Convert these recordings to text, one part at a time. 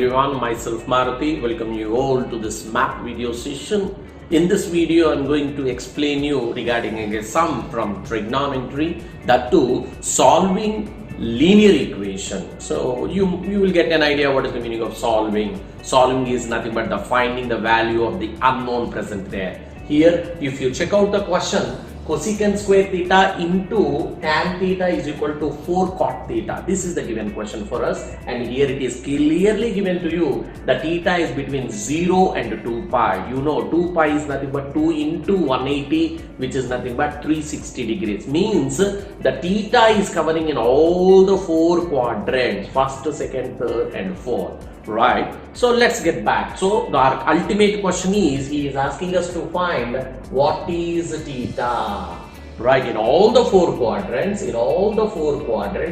everyone, myself Maruthi, welcome you all to this math video session. In this video, I'm going to explain you regarding a sum from trigonometry, that too solving linear equation. So you will get an idea what is the meaning of solving. Solving is nothing but the finding the value of the unknown present there. Here, if you check out the question, cosecant square theta into tan theta is equal to 4 cot theta. This is the given question for us, and here it is clearly given to you. The theta is between 0 and 2 pi. You know 2 pi is nothing but 2 into 180, which is nothing but 360 degrees. Means the theta is covering in all the 4 quadrants, first, second, third and fourth. Right, so let's get back. So our ultimate question is, he is asking us to find what is theta, right, in all the 4 quadrants,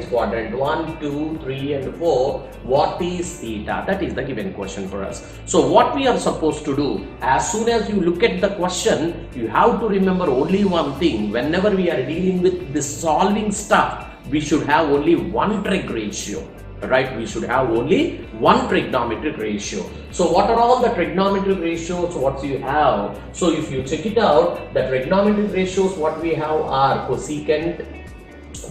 quadrant 1, 2, 3 and 4, what is theta? That is the given question for us. So what we are supposed to do, as soon as you look at the question, you have to remember only one thing. Whenever we are dealing with this solving stuff, we should have only one trig ratio. Right, we should have only one trigonometric ratio. So what are all the trigonometric ratios what you have? So if you check it out, the trigonometric ratios what we have are cosecant,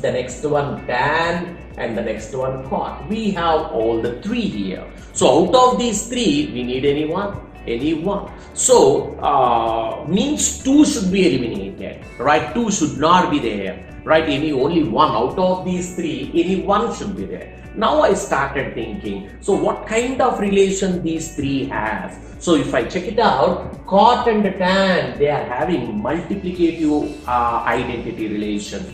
the next one tan, and the next one cot. We have all the 3 here. So out of these 3, we need any one. So means 2 should be eliminated, right? 2 should not be there, right? Only one out of these 3, any one should be there. Now I started thinking, so what kind of relation these 3 have? So if I check it out, cot and tan, they are having multiplicative identity relation.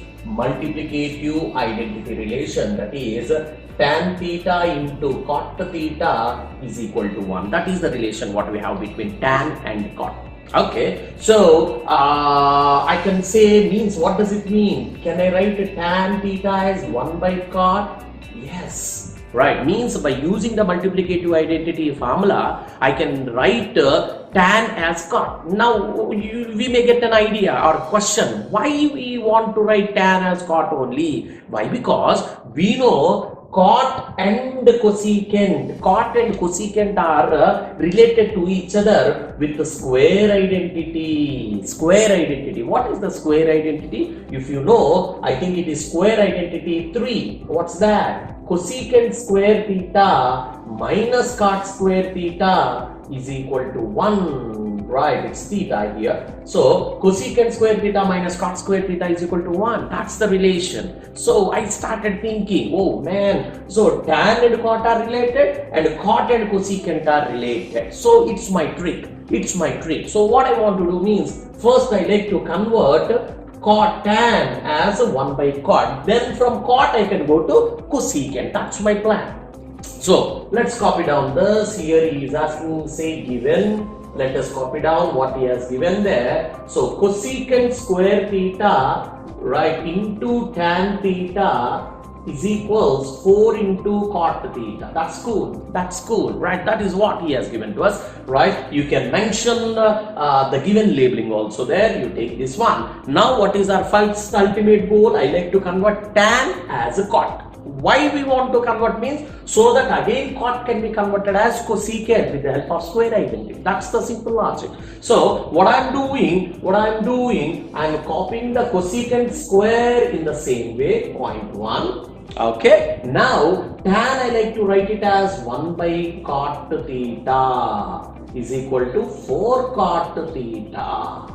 That is tan theta into cot theta is equal to 1. That is the relation what we have between tan and cot. Okay, so I can say, means what does it mean? Can I write tan theta as 1 by cot? Yes, right, means by using the multiplicative identity formula, I can write tan as cot. Now we may get an idea or question, why we want to write tan as cot only? Why? Because we know cot and cosecant are related to each other with the square identity. What is the square identity? If you know, I think it is square identity 3. What's that? Cosecant square theta minus cot square theta is equal to 1. Right, it's theta here. So cosecant square theta minus cot square theta is equal to 1. That's the relation. So I started thinking, oh man, so tan and cot are related and cot and cosecant are related. So it's my trick. So what I want to do means, first I like to convert cot tan as 1 by cot. Then from cot I can go to cosecant. That's my plan. So let's copy down this. Here he is asking, say given. Let us copy down what he has given there. So cosecant square theta, right, into tan theta is equals 4 into cot theta. That's cool, right? That is what he has given to us, right? You can mention the given labeling also there. You take this one. Now what is our first ultimate goal? I like to convert tan as a cot. Why we want to convert means, so that again cot can be converted as cosecant with the help of square identity. That's the simple logic. So what I'm doing, I'm copying the cosecant square in the same way, 0.1. Okay, now tan I like to write it as 1 by cot theta is equal to 4 cot theta.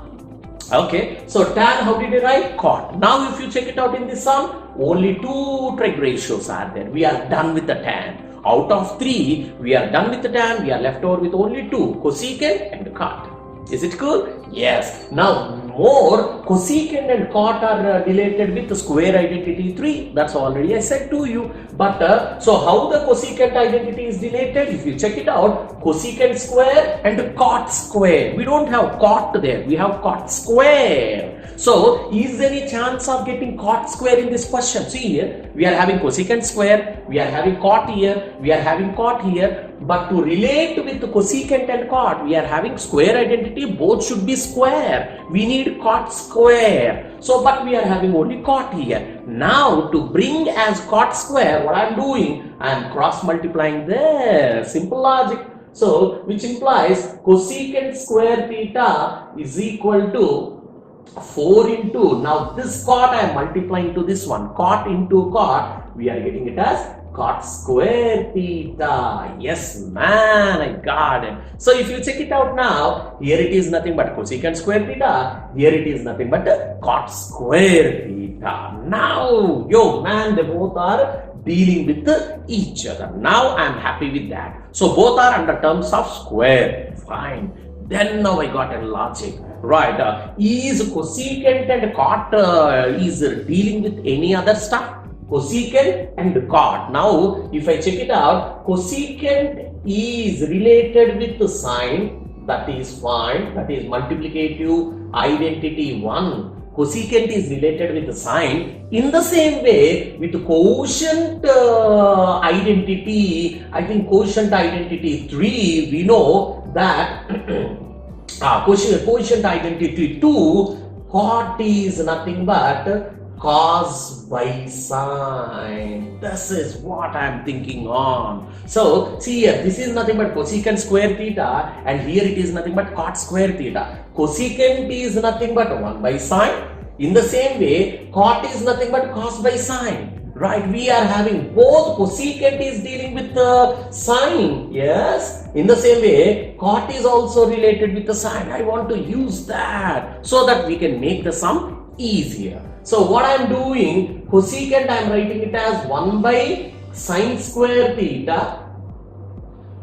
Okay, so tan, how did I write? Cot. Now if you check it out in this sum, only 2 trig ratios are there. We are done with the tan. Out of 3, we are done with the tan. We are left over with only 2, cosecant and cot. Is it cool? Yes. Now more cosecant and cot are related with the square identity 3. That's already I said to you. But so how the cosecant identity is related? If you check it out, cosecant square and cot square. We don't have cot there. We have cot square. So is there any chance of getting cot square in this question? See here, we are having cosecant square. We are having cot here. We are having cot here. But to relate with the cosecant and cot, we are having square identity. Both should be square. We need need cot square. So, but we are having only cot here. Now, to bring as cot square, what I am doing? I am cross multiplying there. Simple logic. So, which implies cosecant square theta is equal to 4 into, now this cot I am multiplying to this one, cot into cot, we are getting it as cot square theta. Yes, man, I got it. So if you check it out now, here it is nothing but cosecant square theta, here it is nothing but cot square theta. Now, yo man, they both are dealing with each other. Now I am happy with that. So both are under terms of square. Fine. Then now I got a logic. Right, is cosecant and cot is dealing with any other stuff? Cosecant and cot. Now, if I check it out, cosecant is related with the sine. That is fine. That is multiplicative identity 1. Cosecant is related with the sine. In the same way, with quotient identity, I think quotient identity 3, we know that quotient identity 2, cot is nothing but cos by sine. This is what I am thinking on. So, see here, this is nothing but cosecant square theta, and here it is nothing but cot square theta. Cosecant is nothing but 1 by sine. In the same way, cot is nothing but cos by sine. Right, we are having both cosecant is dealing with the sine, yes. In the same way, cot is also related with the sine. I want to use that so that we can make the sum easier. So what I am doing, cosecant I am writing it as 1 by sine square theta.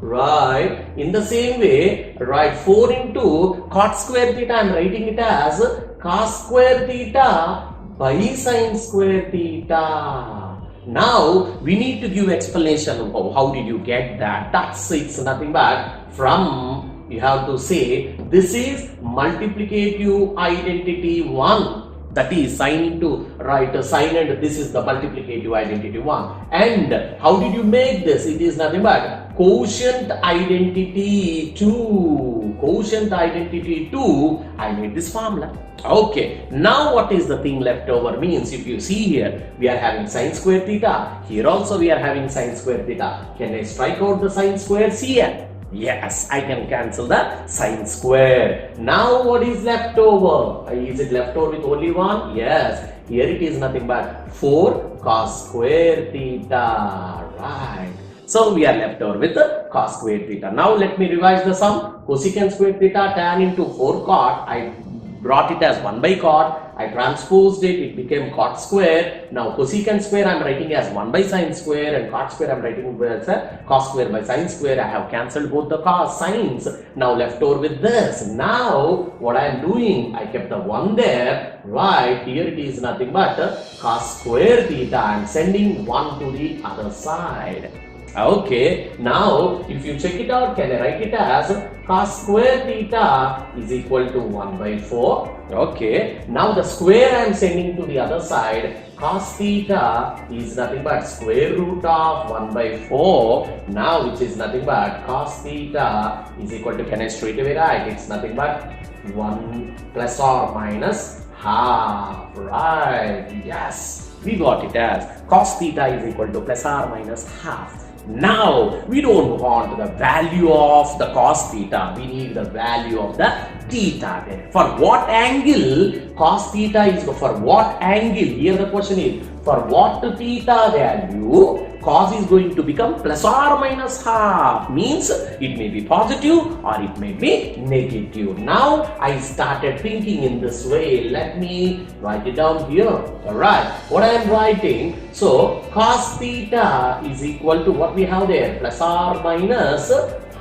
Right, in the same way, right, 4 into cot square theta I am writing it as cos square theta by sine square theta. Now we need to give explanation of how did you get that. That's it's nothing but from, you have to say this is multiplicative identity 1. That is sine into, right, sine, and this is the multiplicative identity 1. And how did you make this? It is nothing but quotient identity 2. Quotient identity 2, I made this formula. Okay, now what is the thing left over? Means if you see here, we are having sine square theta. Here also we are having sine square theta. Can I strike out the sine squares here? Yes, I can cancel the sine square. Now what is left over? Is it left over with only 1? Yes. Here it is nothing but 4 cos square theta. Right. So we are left over with the cos square theta. Now let me revise the sum. Cosecant square theta tan into 4 cot. I brought it as 1 by cot. I transposed it, it became cot square. Now cosecant square I am writing as 1 by sine square, and cot square I am writing as cos square by sine square. I have cancelled both the cos sines. Now left over with this. Now what I am doing, I kept the 1 there. Right, here it is nothing but cos square theta. I am sending 1 to the other side. Okay, now if you check it out, can I write it as cos square theta is equal to 1 by 4. Okay, now the square I am sending to the other side. Cos theta is nothing but square root of 1 by 4. Now which is nothing but cos theta is equal to, can I straight away write? It's nothing but 1 plus or minus half. Right, yes, we got it as cos theta is equal to plus or minus half. Now, we don't want the value of the cos theta, we need the value of the theta there. For what angle cos theta is, for what angle, here the question is, for what theta value cos is going to become plus or minus half, means it may be positive or it may be negative. Now, I started thinking in this way. Let me write it down here. Alright, what I am writing, so cos theta is equal to what we have there, plus or minus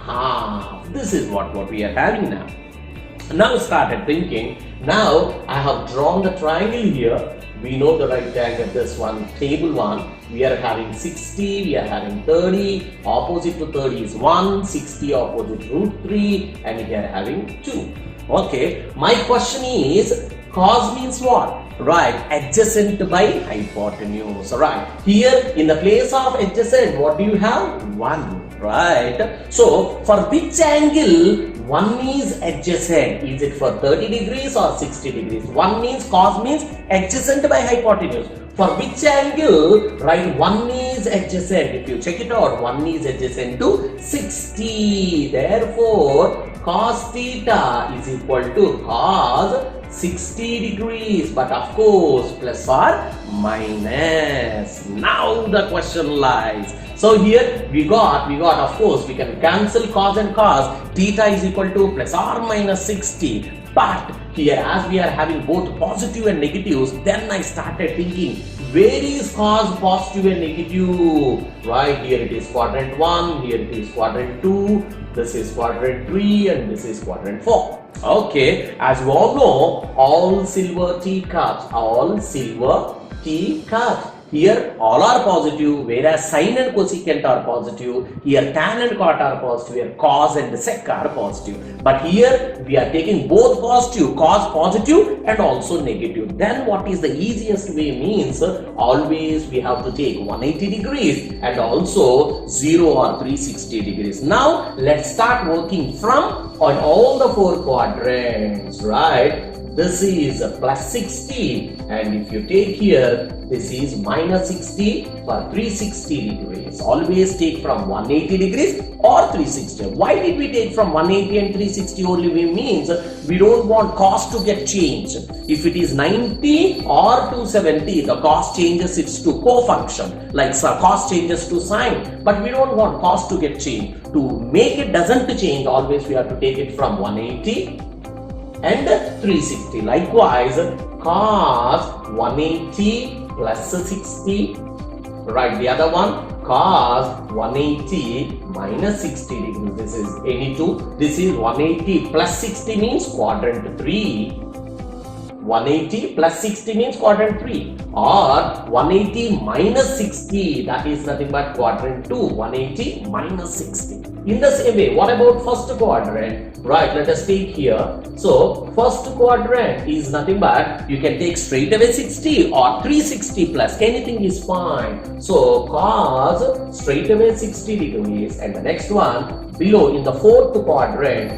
half. This is what we are having now. Now started thinking, now I have drawn the triangle here. We know the right angle, this one, table 1. We are having 60, we are having 30. Opposite to 30 is 1, 60 opposite root 3, and we are having 2. Okay, my question is, cos means what? Right, adjacent by hypotenuse. Right, here in the place of adjacent, what do you have? 1. right? So for which angle one is adjacent? Is it for 30 degrees or 60 degrees? One means cos means adjacent by hypotenuse. For which angle, right, one is adjacent? If you check it out, one is adjacent to 60. Therefore, cos theta is equal to cos 60 degrees, but of course plus or minus. Now the question lies. So here we got of course we can cancel cos and cos. Theta is equal to plus or minus 60. But here as we are having both positive and negatives, then I started thinking, where is cos positive and negative? Right, here it is quadrant 1, here it is quadrant 2, this is quadrant 3 and this is quadrant 4. Okay, as you all know, all silver teacups, here all are positive, whereas sine and cosecant are positive. Here tan and cot are positive, here cos and sec are positive. But here we are taking both positive, cos positive and also negative. Then what is the easiest way means, always we have to take 180 degrees and also 0 or 360 degrees. Now let's start working from on all the four quadrants, right? This is plus 60 and if you take here, this is minus 60 for 360 degrees. Always take from 180 degrees or 360. Why did we take from 180 and 360 only? We means we don't want cos to get changed. If it is 90 or 270, the cos changes it to co-function, like cos changes to sine. But we don't want cos to get changed. To make it doesn't change, always we have to take it from 180 and 360. Likewise, cos 180 plus 60, right? The other one, cos 180 minus 60 degrees. This is any two. This is 180 plus 60 means quadrant 3. 180 plus 60 means quadrant 3, or 180 minus 60, that is nothing but quadrant 2. 180 minus 60. In the same way, what about first quadrant? Right, let us take here. So first quadrant is nothing but, you can take straight away 60 or 360 plus, anything is fine. So cos straight away 60 degrees, and the next one below in the fourth quadrant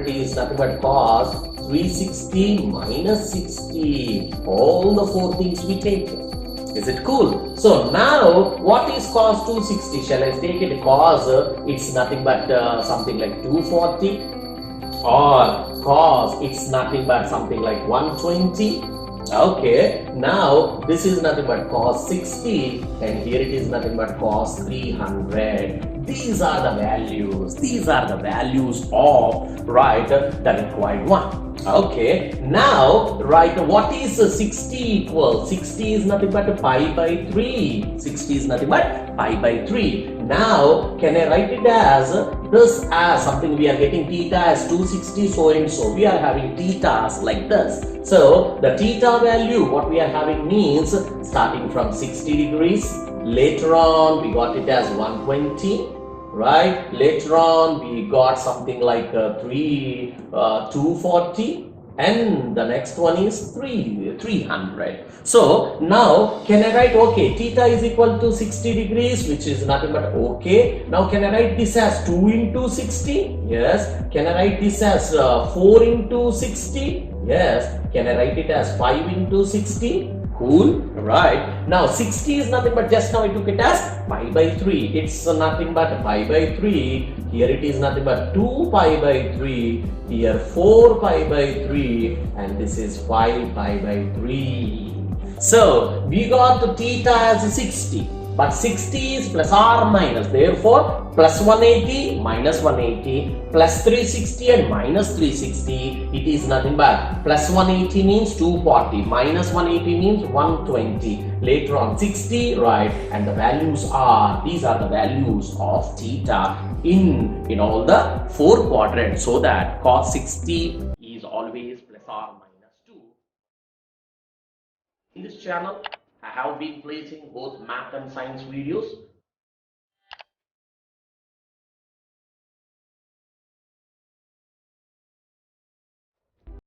is nothing but cos 360 minus 60. All the four things we take. Is it cool? So now what is cos 260? Shall I take it cos? It's nothing but something like 240, or cos it's nothing but something like 120. Okay, now this is nothing but cos 60 and here it is nothing but cos 300. These are the values of, right, the required one. Okay, now, right, what is 60 equal? 60 is nothing but pi by 3. 60 is nothing but pi by 3. Now, can I write it as this, as something we are getting theta as 260 so and so. We are having thetas like this. So, the theta value, what we are having means starting from 60 degrees. Later on, we got it as 120. Right, later on we got something like 240, and the next one is 300. So now can I write, okay, theta is equal to 60 degrees, which is nothing but okay. Now can I write this as 2 into 60? Yes. Can I write this as 4 into 60? Yes. Can I write it as 5 into 60? Cool, right? Now 60 is nothing but, just now I took it as pi by 3. It's nothing but pi by 3. Here it is nothing but 2 pi by 3. Here 4 pi by 3. And this is 5 pi by 3. So we got the theta as 60. But 60 is plus or minus. Therefore, plus 180 minus 180 plus 360 and minus 360. It is nothing but plus 180 means 240 minus 180 means 120. Later on 60, right? And the values are, these are the values of theta in all the four quadrants. So that cos 60 is always plus or minus 2. In this channel, I have been placing both math and science videos.